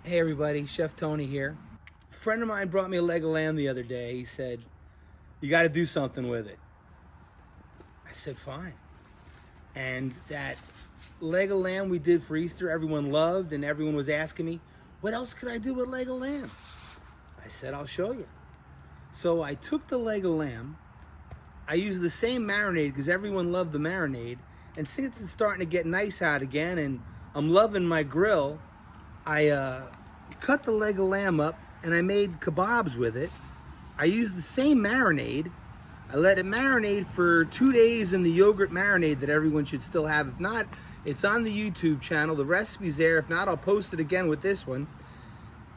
Hey everybody, Chef Tony here. A friend of mine brought me a leg of lamb the other day. He said, you got to do something with it. I said, fine. And that leg of lamb we did for Easter, everyone loved, and everyone was asking me, what else could I do with leg of lamb? I said, I'll show you. So I took the leg of lamb. I used the same marinade because everyone loved the marinade. And since it's starting to get nice out again and I'm loving my grill, I cut the leg of lamb up and I made kebabs with it. I used the same marinade. I let it marinate for 2 days in the yogurt marinade that everyone should still have. If not, it's on the YouTube channel. The recipe's there. If not, I'll post it again with this one.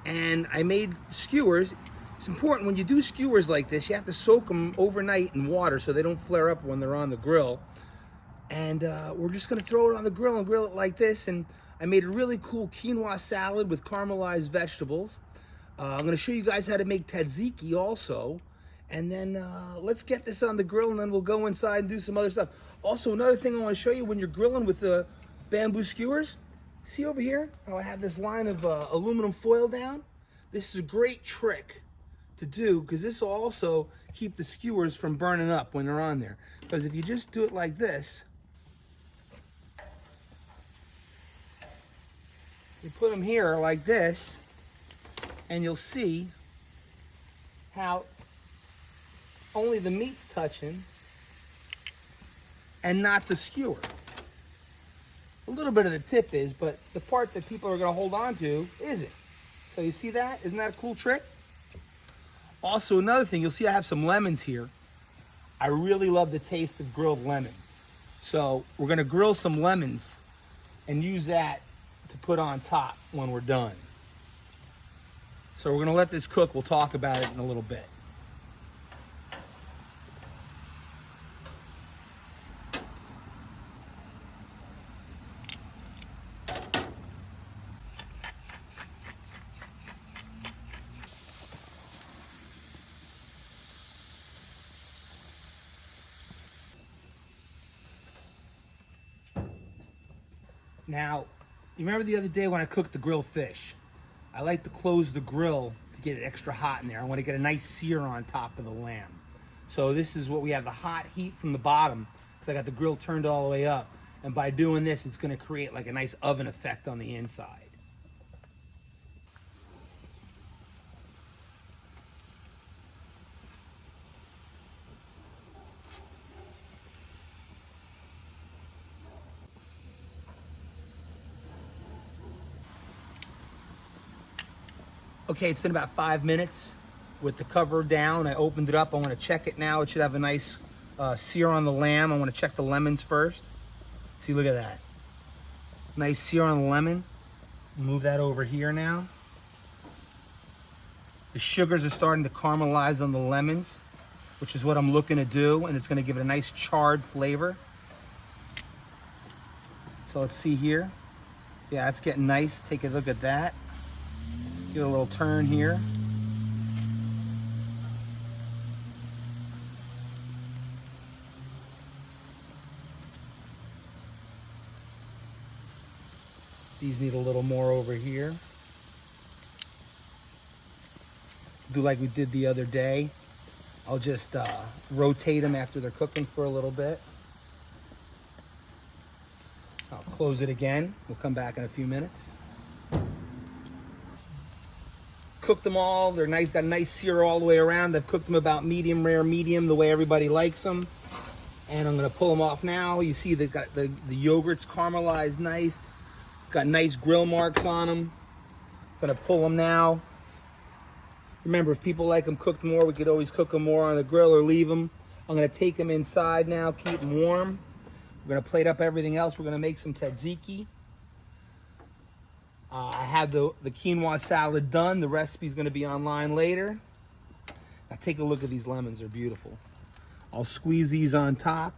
And I made skewers. It's important when you do skewers like this, you have to soak them overnight in water so they don't flare up when they're on the grill. And we're just gonna throw it on the grill and grill it like this. And I made a really cool quinoa salad with caramelized vegetables. I'm gonna show you guys how to make tzatziki also. And then let's get this on the grill and then we'll go inside and do some other stuff. Also, another thing I wanna show you when you're grilling with the bamboo skewers, see over here how I have this line of aluminum foil down? This is a great trick to do because this will also keep the skewers from burning up when they're on there. Because if you just do it like this, you put them here like this, and you'll see how only the meat's touching and not the skewer. A little bit of the tip is, but the part that people are gonna hold on to isn't. So you see that? Isn't that a cool trick? Also, another thing, you'll see I have some lemons here. I really love the taste of grilled lemon. So we're gonna grill some lemons and use that to put on top when we're done. So we're gonna let this cook. We'll talk about it in a little bit. Now, you remember the other day when I cooked the grilled fish? I like to close the grill to get it extra hot in there. I want to get a nice sear on top of the lamb. So this is what we have, the hot heat from the bottom, because I got the grill turned all the way up. And by doing this, it's going to create like a nice oven effect on the inside. Okay, it's been about 5 minutes with the cover down. I opened it up. I want to check it now. It should have a nice sear on the lamb. I want to check the lemons first. See, look at that. Nice sear on the lemon. Move that over here now. The sugars are starting to caramelize on the lemons, which is what I'm looking to do, and it's going to give it a nice charred flavor. So let's see here. Yeah, it's getting nice. Take a look at that. Get a little turn here. These need a little more over here. Do like we did the other day. I'll just rotate them after they're cooking for a little bit. I'll close it again. We'll come back in a few minutes. Cooked them all. They're nice, got a nice sear all the way around. I've cooked them about medium rare, medium, the way everybody likes them. And I'm gonna pull them off now. You see they've got the yogurt's caramelized nice. Got nice grill marks on them. Gonna pull them now. Remember, if people like them cooked more, we could always cook them more on the grill or leave them. I'm gonna take them inside now, keep them warm. We're gonna plate up everything else. We're gonna make some tzatziki. I have the quinoa salad done. The recipe's gonna be online later. Now take a look at these lemons, they're beautiful. I'll squeeze these on top.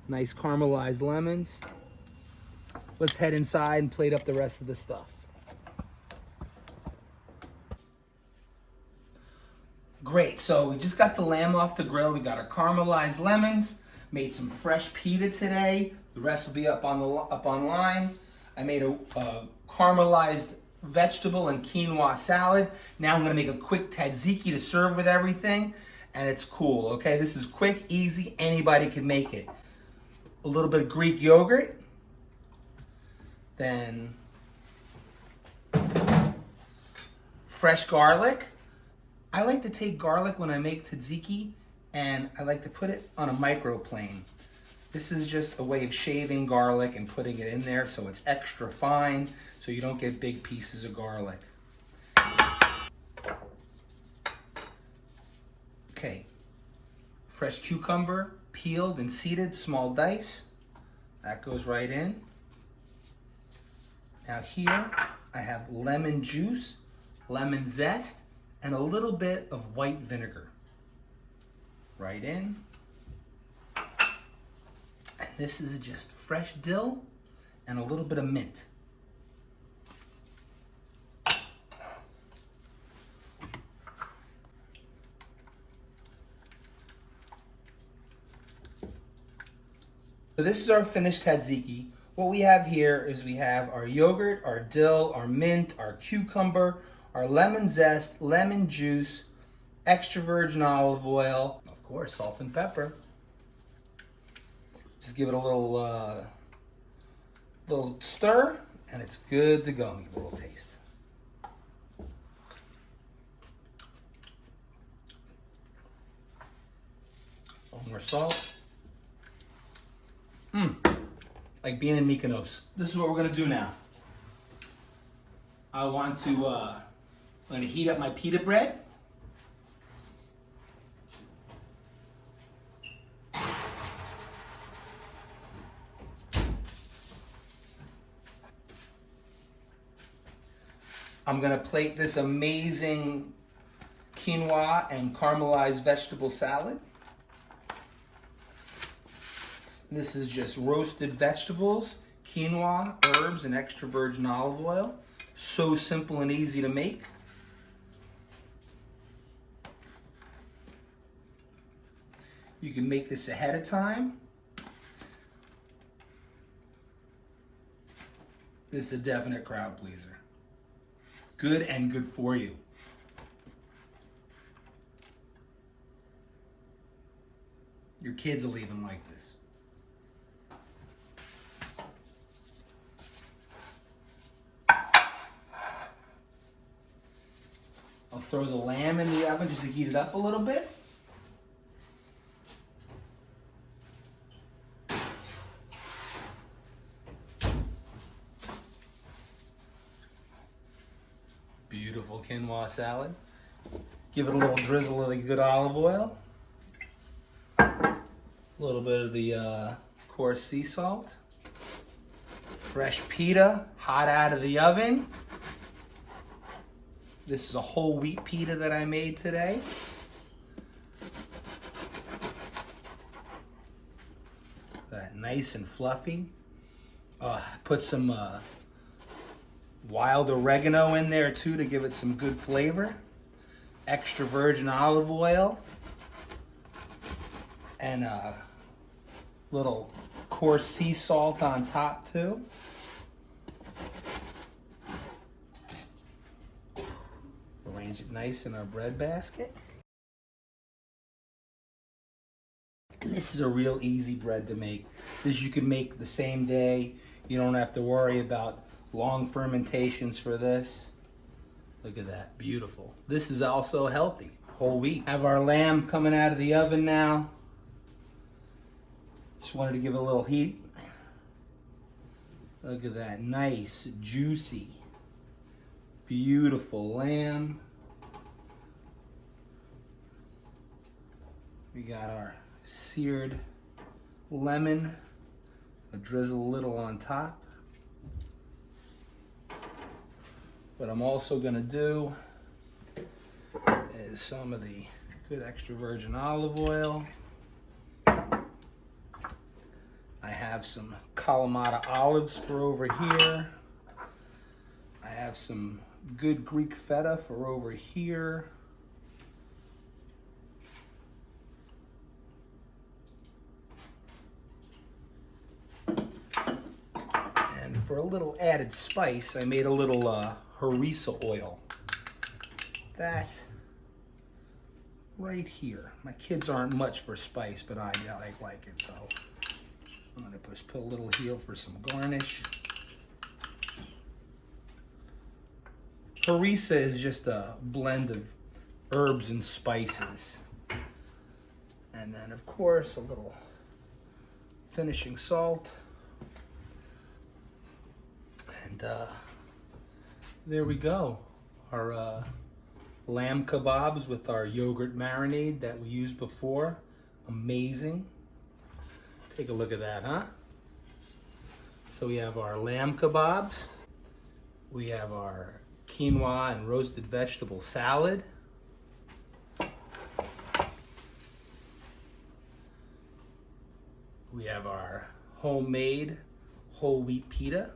Nice caramelized lemons. Let's head inside and plate up the rest of the stuff. Great, so we just got the lamb off the grill. We got our caramelized lemons, made some fresh pita today. The rest will be up online. I made a caramelized vegetable and quinoa salad. Now I'm gonna make a quick tzatziki to serve with everything, and it's cool, okay? This is quick, easy, anybody can make it. A little bit of Greek yogurt, then fresh garlic. I like to take garlic when I make tzatziki, and I like to put it on a microplane. This is just a way of shaving garlic and putting it in there so it's extra fine, so you don't get big pieces of garlic. Okay, fresh cucumber, peeled and seeded, small dice. That goes right in. Now here I have lemon juice, lemon zest, and a little bit of white vinegar. Right in. And this is just fresh dill and a little bit of mint. So this is our finished tzatziki. What we have here is we have our yogurt, our dill, our mint, our cucumber, our lemon zest, lemon juice, extra virgin olive oil, of course, salt and pepper. Just give it a little stir, and it's good to go. Give it a little taste. A little more salt. Like being in Mykonos. This is what we're gonna do now. I'm gonna heat up my pita bread. I'm gonna plate this amazing quinoa and caramelized vegetable salad. This is just roasted vegetables, quinoa, herbs, and extra virgin olive oil. So simple and easy to make. You can make this ahead of time. This is a definite crowd pleaser. Good and good for you. Your kids will even like this. I'll throw the lamb in the oven just to heat it up a little bit. Beautiful quinoa salad. Give it a little drizzle of the good olive oil. A little bit of the coarse sea salt. Fresh pita, hot out of the oven. This is a whole wheat pita that I made today. That nice and fluffy. Put some wild oregano in there too to give it some good flavor. Extra virgin olive oil. And a little coarse sea salt on top too. Arrange it nice in our bread basket. And this is a real easy bread to make. This you can make the same day. You don't have to worry about long fermentations for this. Look at that, beautiful. This is also healthy, whole wheat. Have our lamb coming out of the oven now. Just wanted to give it a little heat. Look at that, nice, juicy, beautiful lamb. We got our seared lemon. I'll drizzle a little on top. What I'm also gonna do is some of the good extra virgin olive oil. I have some Kalamata olives for over here. I have some good Greek feta for over here. And for a little added spice, I made a little harissa oil. That right here. My kids aren't much for spice, but I like it, so I'm gonna put a little here for some garnish. Harissa is just a blend of herbs and spices. And then, of course, a little finishing salt. And there we go. Our lamb kebabs with our yogurt marinade that we used before. Amazing. Take a look at that, huh? So we have our lamb kebabs. We have our quinoa and roasted vegetable salad. We have our homemade whole wheat pita.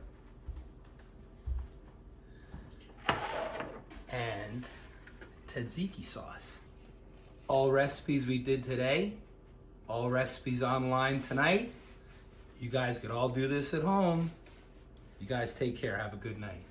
And tzatziki sauce. All recipes we did today, all recipes online tonight. You guys could all do this at home. You guys take care. Have a good night.